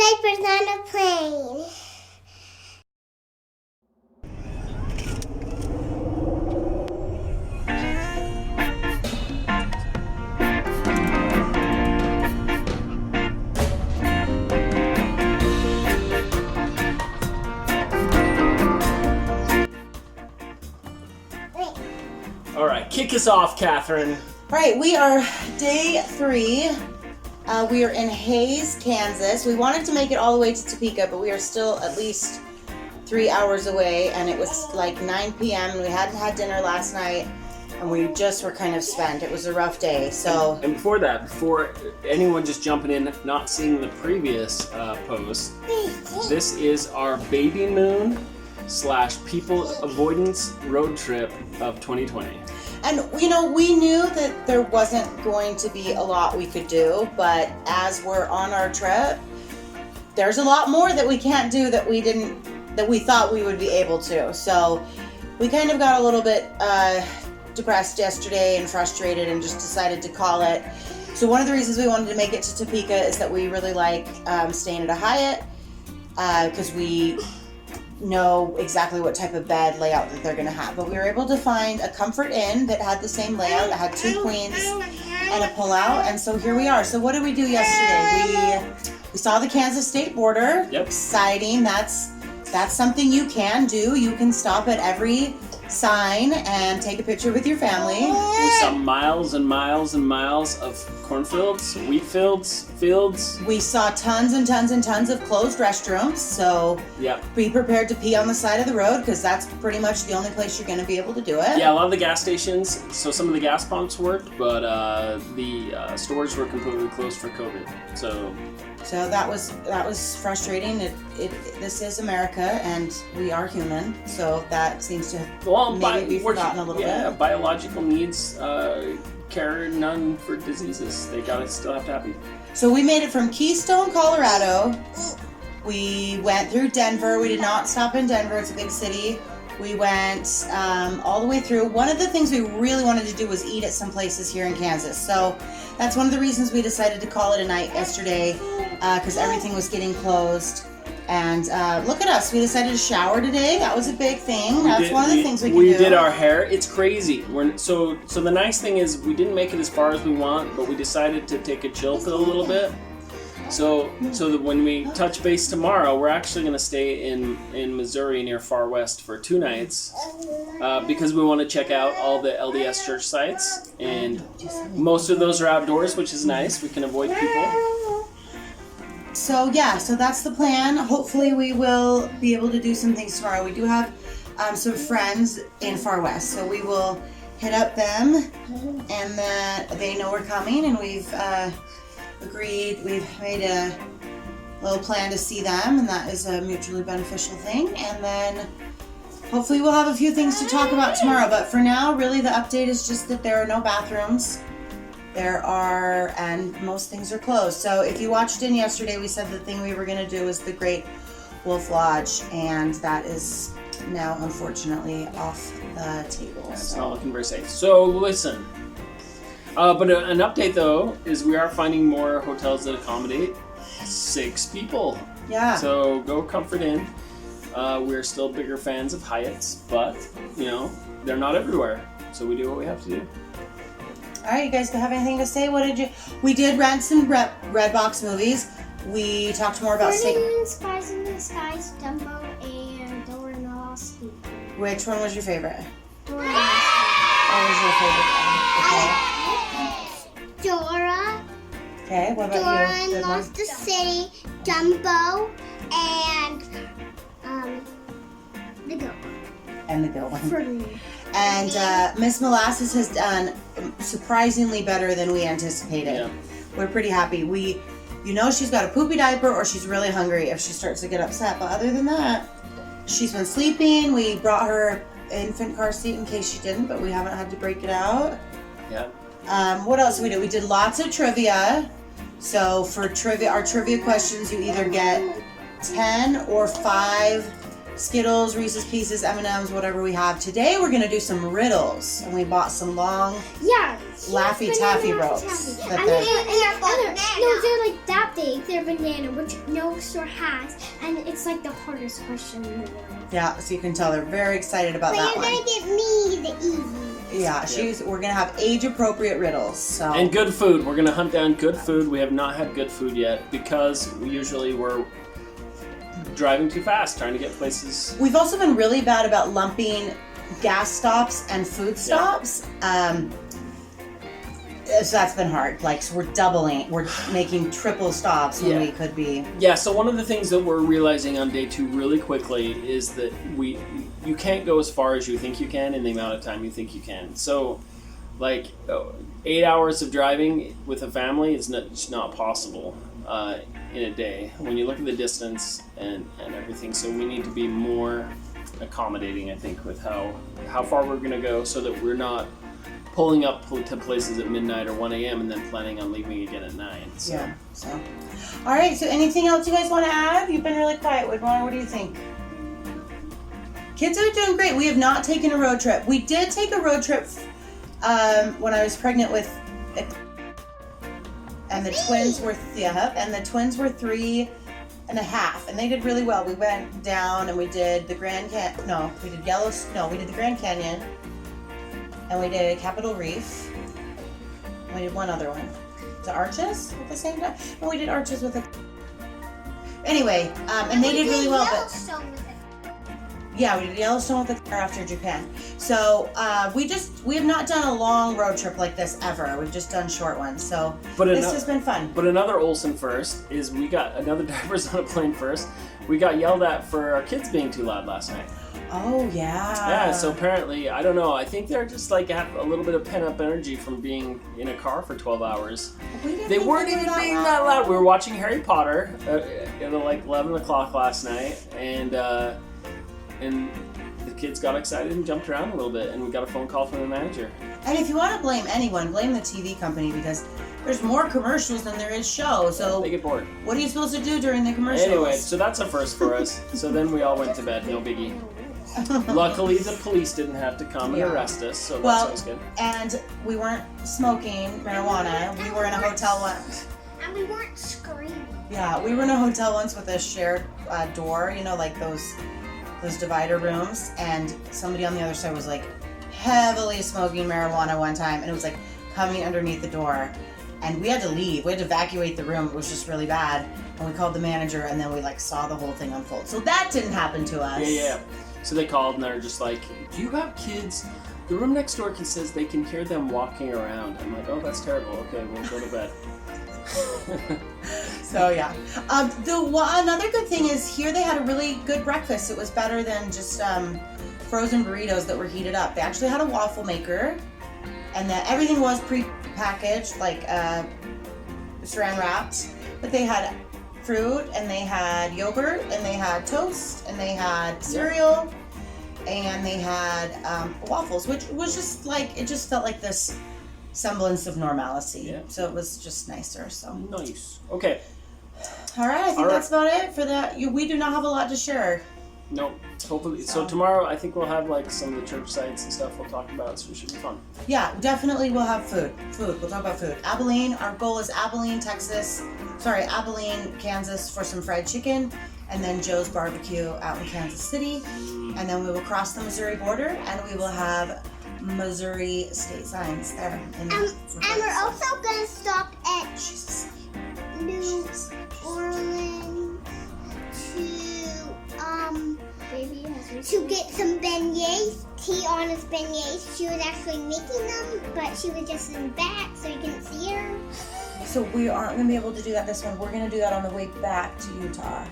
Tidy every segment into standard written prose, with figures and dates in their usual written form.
diapers on a plane. All right, kick us off, Catherine. All right, we are day 3. We are in Hays, Kansas. We wanted to make it all the way to Topeka, but we are still at least 3 hours away, and it was like 9 p.m. and we hadn't had dinner last night, and we just were kind of spent. It was a rough day, so... And before anyone just jumping in, not seeing the previous post, this is our baby moon / people avoidance road trip of 2020. And, you know, we knew that there wasn't going to be a lot we could do, but as we're on our trip, there's a lot more that we can't do that we thought we would be able to. So we kind of got a little bit depressed yesterday and frustrated and just decided to call it. So one of the reasons we wanted to make it to Topeka is that we really like staying at a Hyatt because we know exactly what type of bed layout that they're going to have. But we were able to find a Comfort Inn that had the same layout. It had 2 queens and a pull-out. And so here we are. So what did we do yesterday? We saw the Kansas state border. Yep. Exciting. That's something you can do. You can stop at every sign and take a picture with your family. We saw miles and miles and miles of cornfields, wheat fields. We saw tons and tons and tons of closed restrooms, so Yep. be prepared to pee on the side of the road because that's pretty much the only place you're going to be able to do it. Yeah, a lot of the gas stations, so some of the gas pumps worked, but the stores were completely closed for COVID. So that was frustrating. This is America, and we are human, so that seems to be forgotten a little bit. Yeah, biological needs care none for diseases. They still have to happen. So we made it from Keystone, Colorado. We went through Denver. We did not stop in Denver. It's a big city. We went all the way through. One of the things we really wanted to do was eat at some places here in Kansas. So that's one of the reasons we decided to call it a night yesterday because everything was getting closed. And look at us. We decided to shower today. That was a big thing. That's one of the things we can do. We did our hair. It's crazy. So the nice thing is we didn't make it as far as we want, but we decided to take a chill pill a little bit. So that when we touch base tomorrow, we're actually going to stay in Missouri near Far West for 2 nights because we want to check out all the LDS church sites. And most of those are outdoors, which is nice. We can avoid people. So that's the plan. Hopefully we will be able to do some things tomorrow. We do have some friends in Far West, so we will hit up them, and then they know we're coming, and we've agreed. We've made a little plan to see them, and that is a mutually beneficial thing. And then hopefully we'll have a few things to talk about tomorrow. But for now, really the update is just that there are no bathrooms. And most things are closed. So if you watched in yesterday, we said the thing we were going to do was the Great Wolf Lodge, and that is now unfortunately off the table. It's not looking very safe. So listen, but an update though is we are finding more hotels that accommodate 6 people. Yeah. So go Comfort Inn. We're still bigger fans of Hyatts, but they're not everywhere. So we do what we have to do. All right, you guys have anything to say? We did rent some Redbox movies. We talked more about Spies in the Skies, Dumbo, and Dora and the Lost City. Which one was your favorite? Dora and the Lost City. What was your favorite? Dora. Okay, what about Dora you? and Lost City, Dumbo, and the Goat. And the Goat one. For me. And Miss Molasses has done surprisingly better than we anticipated. Yeah. We're pretty happy. She's got a poopy diaper or she's really hungry if she starts to get upset. But other than that, she's been sleeping. We brought her infant car seat in case she didn't, but we haven't had to break it out. Yeah. What else did we do? We did lots of trivia. So for our trivia questions, you either get 10 or 5 Skittles, Reese's Pieces, M&Ms, whatever we have. Today we're going to do some riddles, and we bought some long... Yeah, Laffy Taffy ropes. And That they're they're- they're like that big. They're banana, which no store has, and it's like the hardest question in the world. yeah, so you can tell they're very excited about But that you're one. gonna give me the easy. Yeah, we're gonna have age-appropriate riddles. So And good food. We're gonna hunt down good food. We have not had good food yet because we're driving too fast, trying to get places. we've also been really bad about lumping gas stops and food stops. So that's been hard. Like, so we're making triple stops when we could be. Yeah, so one of the things that we're realizing on day 2 really quickly is that you can't go as far as you think you can in the amount of time you think you can. So, like, 8 hours of driving with a family is just not possible in a day when you look at the distance and everything. So we need to be more accommodating, I think, with how far we're going to go so that we're not pulling up to places at midnight or 1 a.m. and then planning on leaving again at 9. So. Yeah. So, all right. So, anything else you guys want to add? You've been really quiet, Woodmore. What do you think? Kids are doing great. We have not taken a road trip. We did take a road trip when I was pregnant with, and the twins were 3.5, and they did really well. We went down and we did the Grand Canyon. And we did Capitol Reef. And we did one other one. The Arches at the same time? No, we did Arches with Anyway, and they did really well. But yeah, we did Yellowstone with the car after Japan. So we have not done a long road trip like this ever. We've just done short ones. So this has been fun. But another Olsen first is we got another Diapers on a plane first. We got yelled at for our kids being too loud last night. Oh, yeah. Yeah, so apparently, I don't know, I think they're just like have a little bit of pent-up energy from being in a car for 12 hours. They weren't even being that loud. We were watching Harry Potter at like 11 o'clock last night, and the kids got excited and jumped around a little bit, and we got a phone call from the manager. And if you want to blame anyone, blame the TV company, because there's more commercials than there is show. So they get bored. What are you supposed to do during the commercials? Anyway, so that's a first for us. So then we all went to bed, no biggie. Luckily, the police didn't have to come and arrest us, so that was good. And we weren't smoking marijuana. We were in a hotel once. And we weren't screaming. Yeah, we were in a hotel once with a shared door, like those divider rooms, and somebody on the other side was like heavily smoking marijuana one time, and it was like coming underneath the door, and we had to leave. We had to evacuate the room. It was just really bad, and we called the manager, and then we saw the whole thing unfold. So that didn't happen to us. Yeah. So they called and they're just like, do you have kids? The room next door says they can hear them walking around. I'm like, oh, that's terrible. Okay, we'll go to bed. So yeah. Another good thing is here they had a really good breakfast. It was better than just frozen burritos that were heated up. They actually had a waffle maker, and everything was pre-packaged, like saran wrapped. But they had fruit, and they had yogurt, and they had toast, and they had cereal, and they had waffles, which was just it just felt like this semblance of normalcy. Yeah. So it was just nicer. So nice. Okay. All right, I think that's about it for that. We do not have a lot to share. No, hopefully. So tomorrow, I think we'll have some of the church sites and stuff we'll talk about, so it should be fun. Yeah, definitely we'll have food. We'll talk about food. Abilene, our goal is Abilene, Kansas for some fried chicken, and then Joe's Barbecue out in Kansas City. And then we will cross the Missouri border, and we will have Missouri state signs there. And we're also going to stop at New Orleans to get some beignets, Tiana's beignets. She was actually making them, but she was just in the back, so you couldn't see her. So we aren't going to be able to do that this one. We're going to do that on the way back to Utah.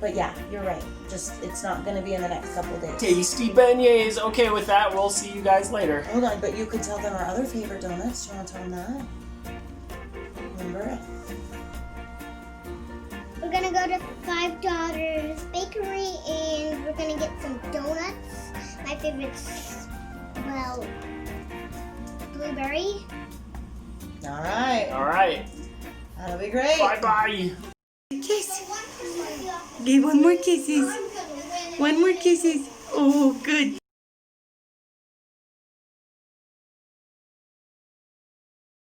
But yeah, you're right. It's not going to be in the next couple of days. Tasty beignets. Okay, with that, we'll see you guys later. Hold on, but you could tell them our other favorite donuts. Do you want to tell them that? Remember? We're going to go to Five Daughters Bakery, and we're going to get some donuts. My favorite's, blueberry. All right. That'll be great. Bye-bye. Kiss. Give one more kisses. One more kisses. Oh, good.